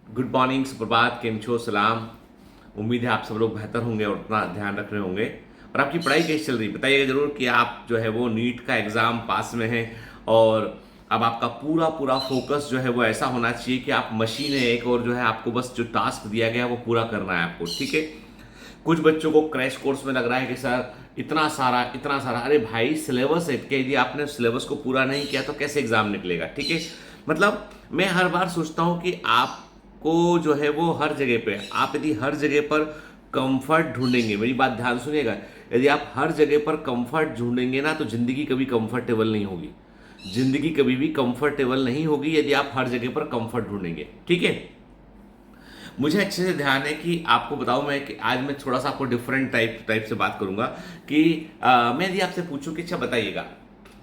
Good morning, सुप्रभात, केम छो, सलाम। उम्मीद है आप सब लोग बेहतर होंगे और अपना ध्यान रख रहे होंगे। और आपकी पढ़ाई कैसी चल रही है बताइएगा ज़रूर कि आप जो है वो नीट का एग्ज़ाम पास में हैं। और अब आपका पूरा पूरा फोकस जो है वो ऐसा होना चाहिए कि आप मशीन है एक, और जो है आपको बस जो टास्क दिया गया है वो पूरा करना है आपको, ठीक है। कुछ बच्चों को क्रैश कोर्स में लग रहा है कि सर इतना सारा, अरे भाई सिलेबस है कि यदि आपने सिलेबस को पूरा नहीं किया तो कैसे एग्जाम निकलेगा, ठीक है। मतलब मैं हर बार सोचता हूँ कि आपको जो है वो हर जगह पे, आप यदि हर जगह पर कंफर्ट ढूंढेंगे, मेरी बात ध्यान सुनिएगा, यदि आप हर जगह पर कंफर्ट ढूंढेंगे ना तो जिंदगी कभी कंफर्टेबल नहीं होगी। जिंदगी कभी भी कंफर्टेबल नहीं होगी यदि आप हर जगह पर कंफर्ट ढूंढेंगे, ठीक है। मुझे अच्छे से ध्यान है कि आपको बताऊं मैं कि आज मैं थोड़ा सा आपको डिफरेंट टाइप से बात करूंगा कि मैं यदि आपसे पूछूं कि अच्छा बताइएगा,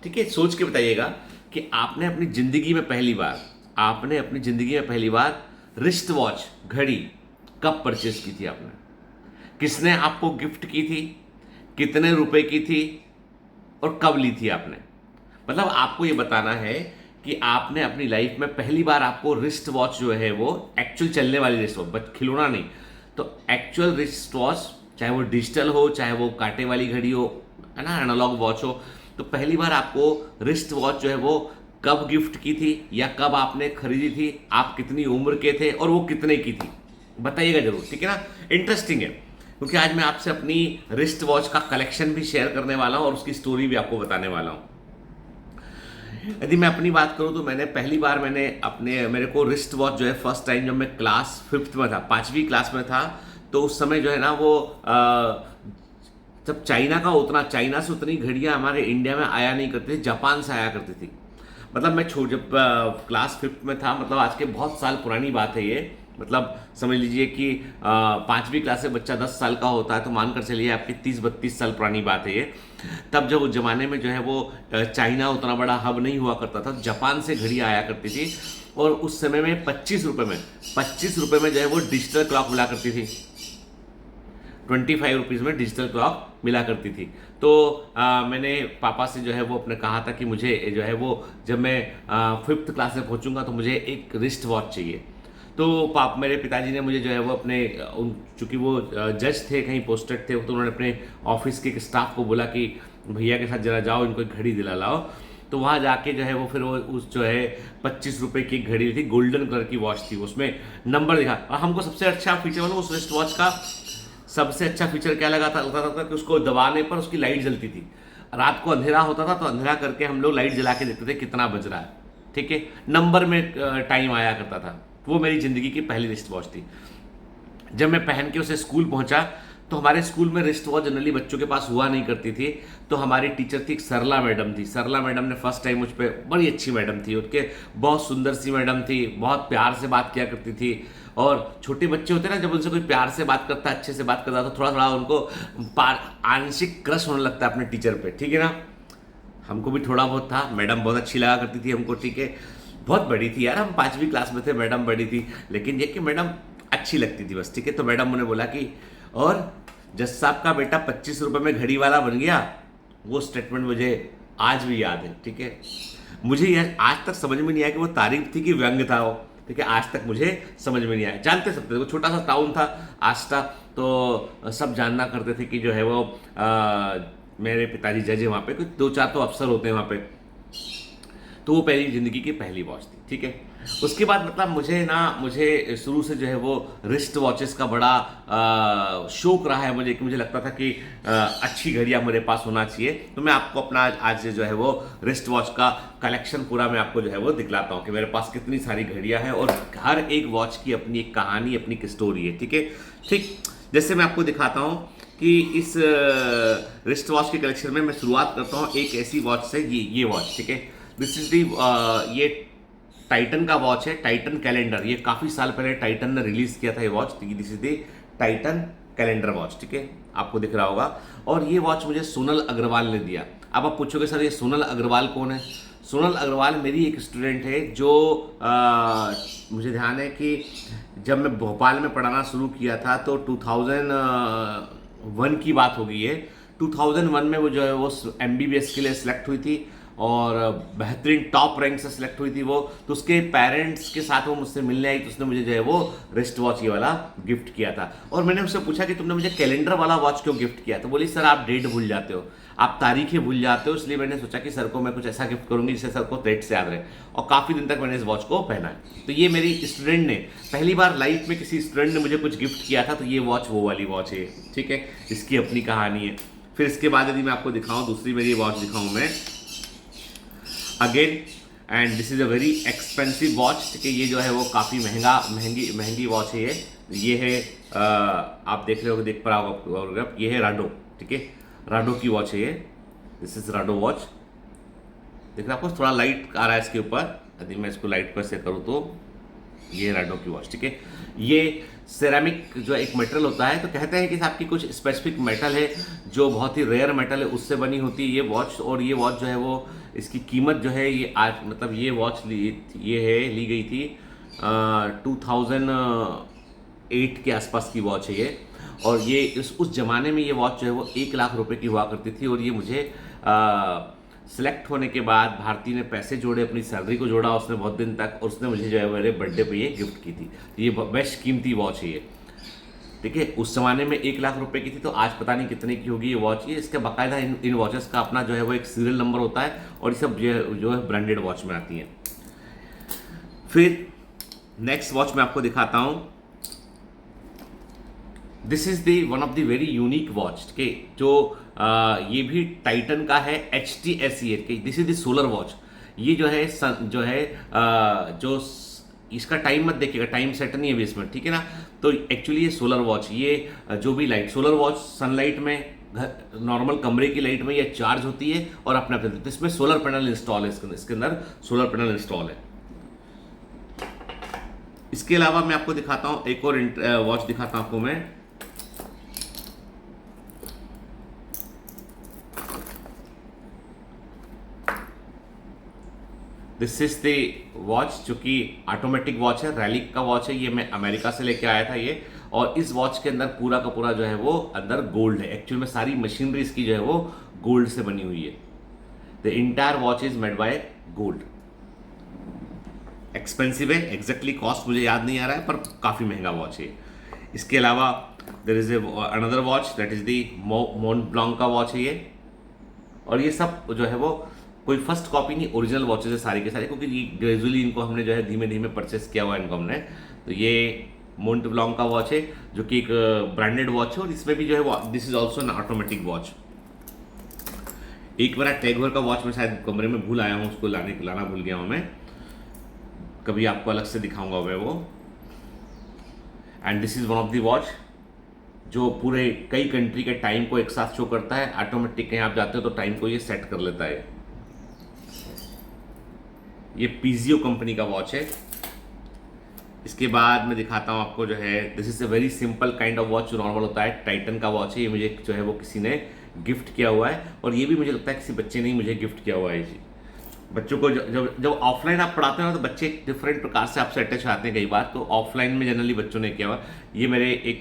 ठीक है, सोच के बताइएगा कि आपने अपनी जिंदगी में पहली बार रिस्ट वॉच घड़ी कब परचेस की थी आपने, किसने आपको गिफ्ट की थी, कितने रुपए की थी और कब ली थी आपने। मतलब आपको ये बताना है कि आपने अपनी लाइफ में पहली बार आपको रिस्ट वॉच जो है वो एक्चुअल चलने वाली रिस्ट वॉच, बट खिलौना नहीं, तो एक्चुअल रिस्ट वॉच, चाहे वो डिजिटल हो चाहे वो कांटे वाली घड़ी हो, है ना, एनालॉग वॉच हो, तो पहली बार आपको रिस्ट वॉच जो है वो कब गिफ्ट की थी या कब आपने खरीदी थी, आप कितनी उम्र के थे और वो कितने की थी, बताइएगा जरूर, ठीक है ना। इंटरेस्टिंग है क्योंकि आज मैं आपसे अपनी रिस्ट वॉच का कलेक्शन भी शेयर करने वाला हूं और उसकी स्टोरी भी आपको बताने वाला हूं। यदि मैं अपनी बात करूं तो मेरे को रिस्ट वॉच जो है फर्स्ट टाइम जब मैं क्लास फिफ्थ में था, 5वीं क्लास में था, तो उस समय जो है ना वो जब चाइना से उतनी घड़ियां हमारे इंडिया में आया नहीं करती थी, जापान से आया करती थी। मतलब मैं जब क्लास फिफ्थ में था, मतलब आज के बहुत साल पुरानी बात है ये। मतलब समझ लीजिए कि 5वीं क्लास से बच्चा 10 साल का होता है तो मानकर चलिए आपकी 30-32 साल पुरानी बात है ये। तब जब उस जमाने में जो है वो चाइना उतना बड़ा हब नहीं हुआ करता था, जापान से घड़ी आया करती थी। और उस समय में 25 रुपए में जो है वो डिजिटल क्लॉक मिला करती थी। 25 रुपीज़ में डिजिटल क्लॉक मिला करती थी। तो मैंने पापा से जो है वो अपने कहा था कि मुझे जो है वो जब मैं फिफ्थ क्लास में पहुंचूंगा तो मुझे एक रिस्ट वॉच चाहिए। तो मेरे पिताजी ने मुझे जो है वो अपने चूंकि वो जज थे, कहीं पोस्टेड थे, तो उन्होंने अपने ऑफिस के स्टाफ को बोला कि भैया के साथ जरा जाओ, इनको एक घड़ी दिला लाओ। तो वहाँ जाके जो है वो फिर वो उस जो है 25 रुपए की एक घड़ी थी, गोल्डन कलर की वॉच थी, उसमें नंबर दिखा। और हमको सबसे अच्छा फीचर मतलब उस रिस्ट वॉच का सबसे अच्छा फीचर क्या लगा था, होता था कि उसको दबाने पर उसकी लाइट जलती थी। रात को अंधेरा होता था तो अंधेरा करके हम लोग लाइट जला के देखते थे कितना बज रहा है, ठीक है, नंबर में टाइम आया करता था। वो मेरी जिंदगी की पहली रिस्ट वॉच थी। जब मैं पहन के उसे स्कूल पहुंचा तो हमारे स्कूल में रिस्ट वॉच जनरली बच्चों के पास हुआ नहीं करती थी। तो हमारी टीचर थी, सरला मैडम थी। सरला मैडम ने फर्स्ट टाइम मुझ पर, बड़ी अच्छी मैडम थी, उनके बहुत सुंदर सी मैडम थी, बहुत प्यार से बात किया करती थी। और छोटे बच्चे होते ना, जब उनसे कोई प्यार से बात करता है, अच्छे से बात करता है, तो थोड़ा थोड़ा उनको आंशिक क्रश होने लगता है अपने टीचर पे, ठीक है ना। हमको भी थोड़ा बहुत था। मैडम बहुत अच्छी लगा करती थी हमको, ठीक है। बहुत बड़ी थी यार, हम 5वीं क्लास में थे, मैडम बड़ी थी, लेकिन ये कि मैडम अच्छी लगती थी बस, ठीक है। तो मैडम ने बोला कि और जज साहब का बेटा 25 रुपए में घड़ी वाला बन गया। वो स्टेटमेंट मुझे आज भी याद है, ठीक है। मुझे यह आज तक समझ में नहीं आया कि वो तारीफ थी कि व्यंग था वो, ठीक है, आज तक मुझे समझ में नहीं आया। जानते सब थे, वो छोटा सा टाउन था आस्था, तो सब जानना करते थे कि जो है वो मेरे पिताजी जज है वहाँ पे, कुछ 2-4 तो अफसर होते हैं वहाँ पे। तो वो पहली जिंदगी की पहली वॉच थी, ठीक है। उसके बाद मतलब मुझे शुरू से जो है वो रिस्ट वॉचेस का बड़ा शौक रहा है मुझे, कि मुझे लगता था कि अच्छी घड़ियां मेरे पास होना चाहिए। तो मैं आपको अपना आज जो है वो रिस्ट वॉच का कलेक्शन पूरा मैं आपको जो है वो दिखलाता हूँ कि मेरे पास कितनी सारी घड़ियां हैं और हर एक वॉच की अपनी एक कहानी, अपनी एक स्टोरी है, ठीक है। ठीक जैसे मैं आपको दिखाता हूँ कि इस रिस्ट वॉच के कलेक्शन में मैं शुरुआत करता हूँ एक ऐसी वॉच से, ये वॉच, ठीक है। दिस इज दी ये टाइटन का वॉच है, टाइटन कैलेंडर। ये काफी साल पहले टाइटन ने रिलीज किया था ये watch. This is the Titan calendar watch, ठीक है, आपको दिख रहा होगा। और ये वॉच मुझे सोनल अग्रवाल ने दिया। अब आप पूछोगे सर ये सोनल अग्रवाल कौन है। सोनल अग्रवाल मेरी एक स्टूडेंट है जो मुझे ध्यान है कि जब मैं भोपाल में पढ़ाना शुरू किया था तो 2001 की बात होगी ये। 2001 में वो जो है वो MBBS के लिए सिलेक्ट हुई थी और बेहतरीन टॉप रैंक से सिलेक्ट हुई थी वो। तो उसके पेरेंट्स के साथ वो मुझसे मिलने आई, तो उसने मुझे जो है वो रिस्ट वॉच ये वाला गिफ्ट किया था। और मैंने उससे पूछा कि तुमने मुझे कैलेंडर वाला वॉच क्यों गिफ्ट किया? तो बोली सर आप डेट भूल जाते हो, आप तारीखें भूल जाते हो, इसलिए मैंने सोचा कि सर को मैं कुछ ऐसा गिफ्ट करूंगी जिससे सर को डेट से याद रहे। और काफ़ी दिन तक मैंने इस वॉच को पहना है। तो ये मेरी स्टूडेंट ने, पहली बार लाइफ में किसी स्टूडेंट ने मुझे कुछ गिफ्ट किया था, तो ये वॉच वो वाली वॉच है, ठीक है। इसकी अपनी कहानी है। फिर इसके बाद यदि मैं आपको दिखाऊं, दूसरी मेरी वॉच दिखाऊं मैं again, and this is a very expensive watch, ठीक है। ये जो है वो काफ़ी महंगी वॉच है ये है आप देख रहे हो, देख पा रहे हो, ये है राडो, ठीक है। राडो की वॉच है ये, दिस इज राडो वॉच। देख रहे हैं आपको, थोड़ा लाइट आ रहा है इसके ऊपर, यदि मैं इसको लाइट पर से करूँ तो ये राडो की वॉच, ठीक है। ये सेरामिक जो एक मेटल होता है, तो कहते हैं कि आपकी कुछ स्पेसिफिक मेटल है जो बहुत ही रेयर मेटल है, उससे बनी होती है ये वॉच। और ये वॉच जो है वो, इसकी कीमत जो है ये आज, मतलब ये वॉच ली गई थी 2008 के आसपास की वॉच है ये। और ये उस ज़माने में ये वॉच जो है वो 1 लाख रुपए की हुआ करती थी। और ये मुझे सिलेक्ट होने के बाद भारती ने पैसे जोड़े, अपनी सैलरी को जोड़ा उसने बहुत दिन तक, और उसने मुझे जो है मेरे बर्थडे पे ये गिफ्ट की थी। ये बेस्ट कीमती वॉच है ये, ठीक है। उस जमाने में 1 लाख रुपए की थी, तो आज पता नहीं कितने की होगी ये वॉच। ये इसका बाकायदा इन वॉचेस का अपना जो है वो एक सीरियल नंबर होता है, और ये सब जो है ब्रांडेड वॉच में आती हैं। फिर नेक्स्ट वॉच मैं आपको दिखाता हूं। This is the one of the very unique watch, ठीक है। जो ये भी टाइटन का है, HTSE है, this is the solar watch. ये जो है जो इसका टाइम मत देखिएगा, टाइम सेट नहीं है अभी इसमें, ठीक है ना। तो एक्चुअली ये सोलर वॉच, ये जो भी लाइट, सोलर वॉच सनलाइट में, नॉर्मल कमरे की लाइट में ये चार्ज होती है और अपने आप, तो इसमें सोलर पैनल इंस्टॉल है, इसके अंदर सोलर पैनल इंस्टॉल है। इसके अलावा मैं आपको दिखाता हूं एक और वॉच दिखाता हूं आपको मैं। दिस इज द वॉच, जो कि ऑटोमेटिक वॉच है, रैलिक का वॉच है। ये मैं अमेरिका से लेके आया था ये। और इस वॉच के अंदर पूरा का पूरा जो है वो अंदर गोल्ड है। एक्चुअल में सारी मशीनरी इसकी जो है वो गोल्ड से बनी हुई है। The entire watch is made by gold. Expensive है, एग्जैक्टली कॉस्ट मुझे याद नहीं आ रहा है, पर काफ़ी महंगा वॉच है। इसके अलावा there is another watch, that is the Mont Blanc का वॉच है ये। और ये सब जो है वो कोई फर्स्ट कॉपी नहीं, ओरिजिनल वॉचेज है सारी के सारे, क्योंकि ये ग्रेजुअली इनको हमने जो है धीमे धीमे परचेस किया हुआ है इनको हमने। तो ये मोंट ब्लांक का वॉच है, जो कि एक ब्रांडेड वॉच है। और इसमें भी जो है this is also an automatic watch. एक बार टैग हeuer का वॉच में शायद कमरे में भूल आया हूँ, उसको लाना भूल गया हूँ मैं, कभी आपको अलग से दिखाऊंगा मैं वो। And this is one of the watch जो पूरे कई कंट्री के टाइम को एक साथ शो करता है। ऑटोमेटिक कहीं आप जाते हो तो टाइम को ये सेट कर लेता है। ये पीजियो कंपनी का वॉच है। इसके बाद मैं दिखाता हूँ आपको जो है, this is a very simple kind of watch, जो नॉर्मल होता है, टाइटन का वॉच है। ये मुझे जो है वो किसी ने गिफ्ट किया हुआ है, और ये भी मुझे लगता है किसी बच्चे ने ही मुझे गिफ्ट किया हुआ है जी। बच्चों को जब ऑफलाइन आप पढ़ाते हो ना, तो बच्चे डिफरेंट प्रकार से आपसे अटैच आते हैं कई बार। तो ऑफलाइन में जनरली बच्चों ने किया हुआ। ये मेरे एक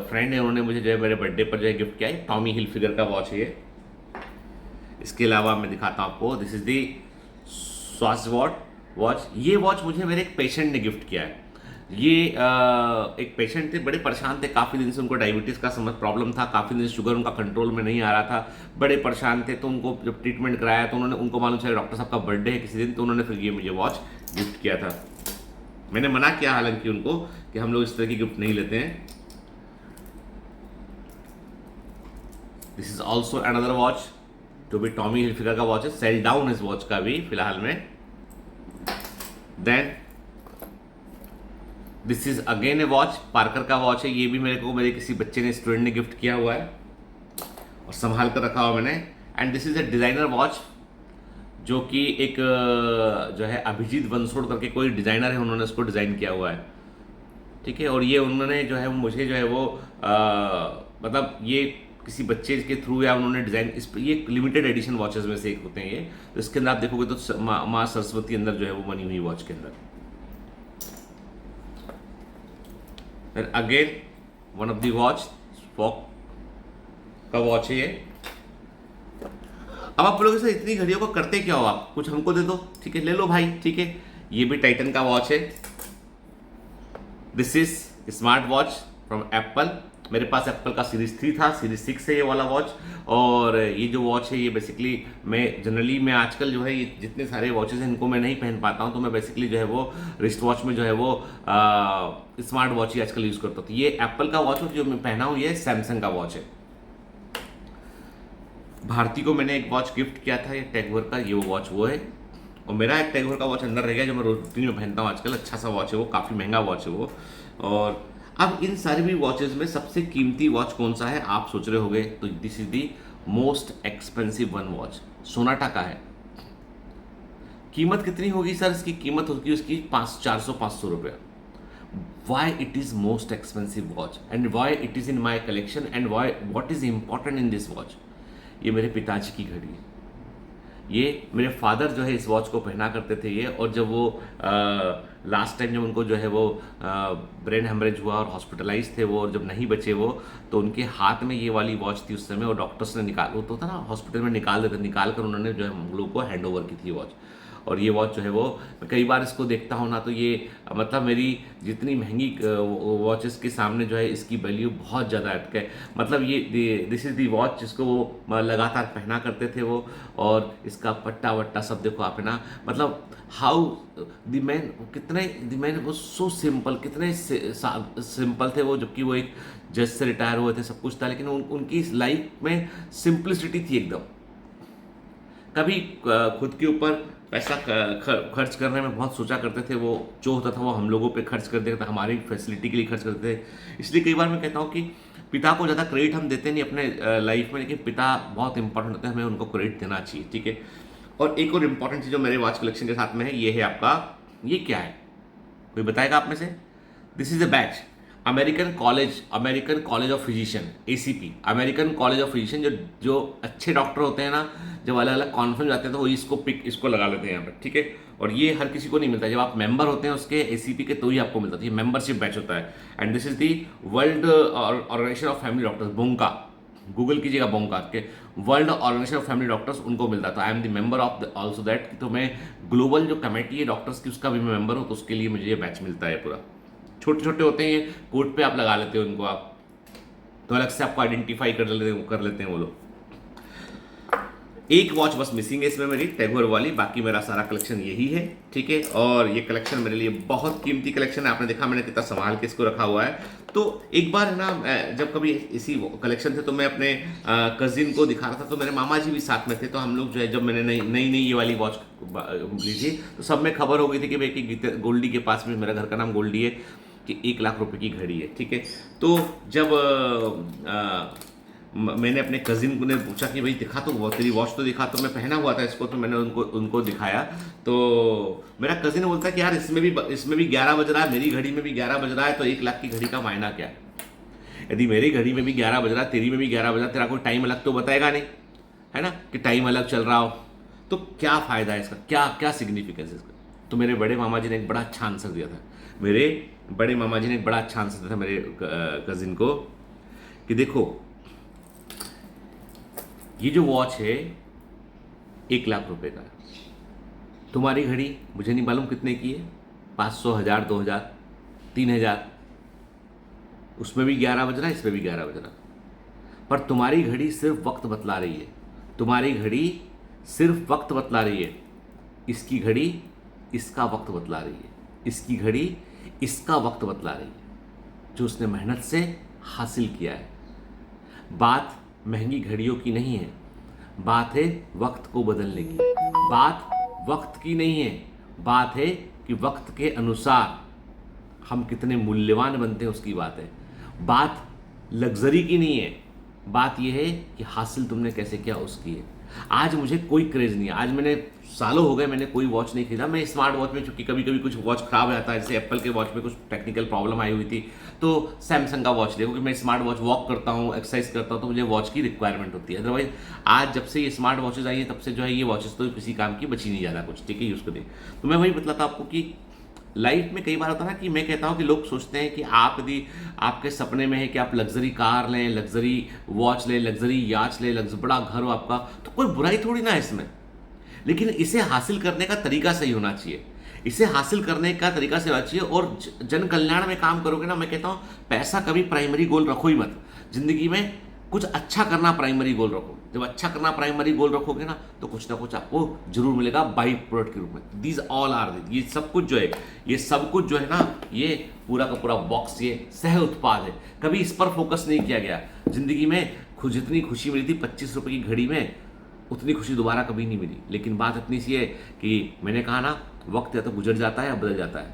फ्रेंड है, उन्होंने मुझे जो है मेरे बर्थडे पर जो है गिफ्ट किया है, टॉमी हिल फिगर का वॉच है ये। इसके अलावा मैं दिखाता हूँ आपको, दिस इज दी स्वास वॉच। ये वॉच मुझे मेरे एक पेशेंट ने गिफ्ट किया है। ये एक पेशेंट थे, बड़े परेशान थे काफ़ी दिन से, उनको डायबिटीज़ का प्रॉब्लम था, काफ़ी दिन से शुगर उनका कंट्रोल में नहीं आ रहा था, बड़े परेशान थे। तो उनको जब ट्रीटमेंट कराया तो उनको मालूम चला डॉक्टर साहब का बर्थडे है किसी दिन, तो उन्होंने फिर ये मुझे वॉच गिफ्ट किया था। मैंने मना किया हालांकि उनको कि हम लोग इस तरह की गिफ्ट नहीं लेते हैं। This is also another watch, जो भी टॉमी हिलफिगर का वॉच है, सेल डाउन इस वॉच का भी फिलहाल में। Then this is again a watch, Parker का वॉच है। ये भी मेरे किसी बच्चे ने, स्टूडेंट ने गिफ्ट किया हुआ है और संभाल कर रखा हुआ मैंने। And this is a designer watch, जो कि एक जो है अभिजीत बंसोड़ करके कोई डिजाइनर है, उन्होंने उसको डिजाइन किया हुआ है, ठीक है। और ये उन्होंने जो है मुझे जो है वो मतलब ये किसी बच्चे के थ्रू या उन्होंने डिजाइन, ये लिमिटेड एडिशन वॉचेस में से एक होते हैं ये। तो इसके अंदर आप देखोगे तो माँ सरस्वती अंदर जो है वो बनी हुई वॉच के अंदर। Again one of the watch, spoke का वॉच है ये। अब आप बोलोगे सर इतनी घड़ियों को करते क्या हो आप, कुछ हमको दे दो, ठीक है ले लो भाई, ठीक है। ये भी टाइटन का वॉच है, this is smart watch from Apple. मेरे पास एप्पल का सीरीज 3 था, सीरीज 6 है ये वाला वॉच। और ये जो वॉच है ये बेसिकली मैं आजकल जो है ये जितने सारे वॉचेस हैं इनको मैं नहीं पहन पाता हूँ, तो मैं बेसिकली जो है वो रिस्ट वॉच में जो है वो स्मार्ट वॉच ही आजकल यूज़ करता हूँ। तो ये एप्पल का वॉच जो मैं पहना हूँ ये सैमसंग का वॉच है। भारती को मैंने एक वॉच गिफ्ट किया था, ये टैगवर का, ये वो वॉच वो है। और मेरा एक टैगवर का वॉच अंदर रह गया जो मैं रूटीन में पहनता हूँ आजकल, अच्छा सा वॉच है वो, काफ़ी महंगा वॉच है वो। और अब इन सारी भी वॉचेस में सबसे कीमती वॉच कौन सा है आप सोच रहे होगे, तो this is the most expensive one watch, Sonata का है। कीमत कितनी होगी सर, इसकी कीमत होगी उसकी 400-500 रुपये। Why it is most expensive watch and why it is in my collection and why what is important in this watch, ये मेरे पिताजी की घड़ी है। ये मेरे फादर जो है इस वॉच को पहना करते थे ये, और जब वो लास्ट टाइम जब उनको जो है वो ब्रेन हेमरेज हुआ और हॉस्पिटलाइज थे वो, और जब नहीं बचे वो, तो उनके हाथ में ये वाली वॉच थी उस समय, और डॉक्टर्स ने निकाल, वो तो था ना हॉस्पिटल में निकाल देते, निकाल कर उन्होंने जो है हम लोग को हैंड ओवर की थी वॉच। और ये वॉच जो है वो कई बार इसको देखता हूँ ना, तो ये मतलब मेरी जितनी महंगी वॉचेस के सामने जो है इसकी वैल्यू बहुत ज़्यादा है। मतलब ये दिस इज़ दी वॉच जिसको वो लगातार पहना करते थे वो, और इसका पट्टा वट्टा सब देखो आप है ना, मतलब हाउ द मैन वो सो सिंपल, कितने सिंपल थे वो, जबकि वो एक जज से रिटायर हुए थे, सब कुछ था, लेकिन उनकी लाइफ में सिंपलिसिटी थी एकदम। कभी खुद के ऊपर पैसा खर्च करने में बहुत सोचा करते थे वो, जो होता था वो हम लोगों पे खर्च कर देता था, हमारी फैसिलिटी के लिए खर्च करते थे। इसलिए कई बार मैं कहता हूँ कि पिता को ज़्यादा क्रेडिट हम देते नहीं अपने लाइफ में, लेकिन पिता बहुत इंपॉर्टेंट होते हैं, हमें उनको क्रेडिट देना चाहिए, ठीक है। और एक और इम्पॉर्टेंट चीज़ जो मेरे वॉच कलेक्शन के साथ में है, ये है आपका, ये क्या है कोई बताएगा आप में से? This is a batch, American college of physician, ACP, American college of physician. जो अच्छे डॉक्टर होते हैं ना, जब अलग अलग कॉन्फ्रेंस जाते हैं तो वो इसको लगा लेते हैं यहाँ पर, ठीक है। और ये हर किसी को नहीं मिलता, जब आप मेंबर होते हैं उसके ACP के तो ही आपको मिलता है, ये मेंबरशिप बैच होता है। And this is the world organization of family doctors, बोंका, गूगल कीजिएगा बोंका के, world organization of family doctors, उनको मिलता है। तो I am the member of also that, तो मैं ग्लोबल जो कमेटी है डॉक्टर्स की उसका भी मैं मेंबर हूँ, तो उसके लिए मुझे ये बैच मिलता है पूरा। छोटे छोटे होते हैं, कोट पे आप लगा लेते हो उनको आप, तो अलग से आपको आइडेंटिफाई कर लेते हैं वो लोग। एक वॉच बस मिसिंग है इसमें मेरी टैगोर वाली, बाकी मेरा सारा कलेक्शन यही है, ठीक है। और ये कलेक्शन मेरे लिए बहुत कीमती कलेक्शन है, आपने देखा मैंने कितना संभाल के इसको रखा हुआ है। तो एक बार है ना, जब कभी इसी कलेक्शन थे तो मैं अपने कजिन को दिखा रहा था, तो मेरे मामा जी भी साथ में थे, तो हम लोग जो है जब मैंने नई ये वाली वॉच ली थी, तो सब में खबर हो गई थी कि भाई गोल्डी के पास में, मेरा घर का नाम गोल्डी है, कि 1 लाख रुपए की घड़ी है, ठीक है। तो जब मैंने अपने कजिन को ने पूछा कि भाई दिखा तो तेरी वॉच तो दिखा, तो मैं पहना हुआ था इसको, तो मैंने उनको दिखाया, तो मेरा कजिन बोलता है कि यार इसमें भी 11 बज रहा है, मेरी घड़ी में भी 11 बज रहा है, तो 1 लाख की घड़ी का मायना क्या है? यदि मेरी घड़ी में भी 11 बज रहा है, तेरी में भी 11 बज रहा है, तेरा कोई टाइम अलग तो बताएगा नहीं, है ना, कि टाइम अलग चल रहा हो, तो क्या फ़ायदा है इसका, क्या सिग्निफिकेंस है इसका? तो मेरे बड़े मामा जी ने एक बड़ा अच्छा आंसर दिया था, मेरे कजिन को, कि देखो ये जो वॉच है 1 लाख रुपए का, तुम्हारी घड़ी मुझे नहीं मालूम कितने की है, 500, 1000, 2000, 3000, उसमें भी 11 बज रहा है, इसमें भी 11 बज रहा, पर तुम्हारी घड़ी सिर्फ वक्त बतला रही है, तुम्हारी घड़ी सिर्फ वक्त बतला रही है, इसकी घड़ी इसका वक्त बतला रही है, इसकी घड़ी इसका वक्त बतला रही है, जो उसने मेहनत से हासिल किया है। बात महंगी घड़ियों की नहीं है, बात है वक्त को बदलने की, बात वक्त की नहीं है, बात है कि वक्त के अनुसार हम कितने मूल्यवान बनते हैं, उसकी बात है। बात लग्जरी की नहीं है, बात यह है कि हासिल तुमने कैसे किया उसकी है। आज मुझे कोई क्रेज नहीं है, आज मैंने सालों हो गए मैंने कोई वॉच नहीं खरीदा। मैं स्मार्ट वॉच में, चूंकि कभी कभी कुछ वॉच खराब हो जाता है, जैसे एप्पल के वॉच में कुछ टेक्निकल प्रॉब्लम आई हुई थी, तो सैमसंग का वॉच लिया, क्योंकि मैं स्मार्ट वॉच वॉक करता हूँ, एक्सरसाइज करता हूँ, तो मुझे वॉच की रिक्वायरमेंट होती है। अदरवाइज आज जब से ये स्मार्ट वॉचेज आई है तब से जो है ये वॉचेस तो किसी काम की बची नहीं ज़्यादा कुछ, ठीक है, यूज़ करें। तो मैं वही बतलाता आपको कि लाइफ में कई बार होता है ना कि मैं कहता हूं कि लोग सोचते हैं कि आप यदि आपके सपने में है कि आप लग्जरी कार लें, लग्जरी वॉच लें, लग्जरी याच लें, बड़ा घर हो आपका, तो कोई बुराई थोड़ी ना है इसमें। लेकिन इसे हासिल करने का तरीका सही होना चाहिए। इसे हासिल करने का तरीका सही होना चाहिए और जन कल्याण में काम करोगे ना, मैं कहता हूं पैसा कभी प्राइमरी गोल रखो ही मत। जिंदगी में कुछ अच्छा करना प्राइमरी गोल रखो। जब अच्छा करना प्राइमरी गोल रखोगे ना कुछ आपको जरूर मिलेगा बाई प्रोडक्ट के रूप में। दीज ऑल आर, ये सब कुछ जो है, ये सब कुछ जो है ना, ये पूरा का पूरा बॉक्स ये सह उत्पाद है। कभी इस पर फोकस नहीं किया गया। जिंदगी में जितनी खुशी मिली थी 25 रुपए की घड़ी में, उतनी खुशी दोबारा कभी नहीं मिली। लेकिन बात इतनी सी है कि मैंने कहा ना, वक्त या तो गुजर जाता है या बदल जाता है।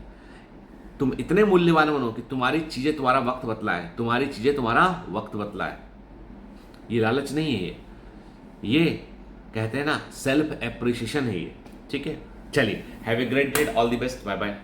तुम इतने मूल्यवान बनो कि तुम्हारी चीजें तुम्हारा वक्त बतलाए, तुम्हारी चीजें तुम्हारा वक्त बतलाए। ये लालच नहीं है, ये कहते हैं ना सेल्फ एप्रिसिएशन है ये। ठीक है, चलिए, have a great day, all the best, bye bye.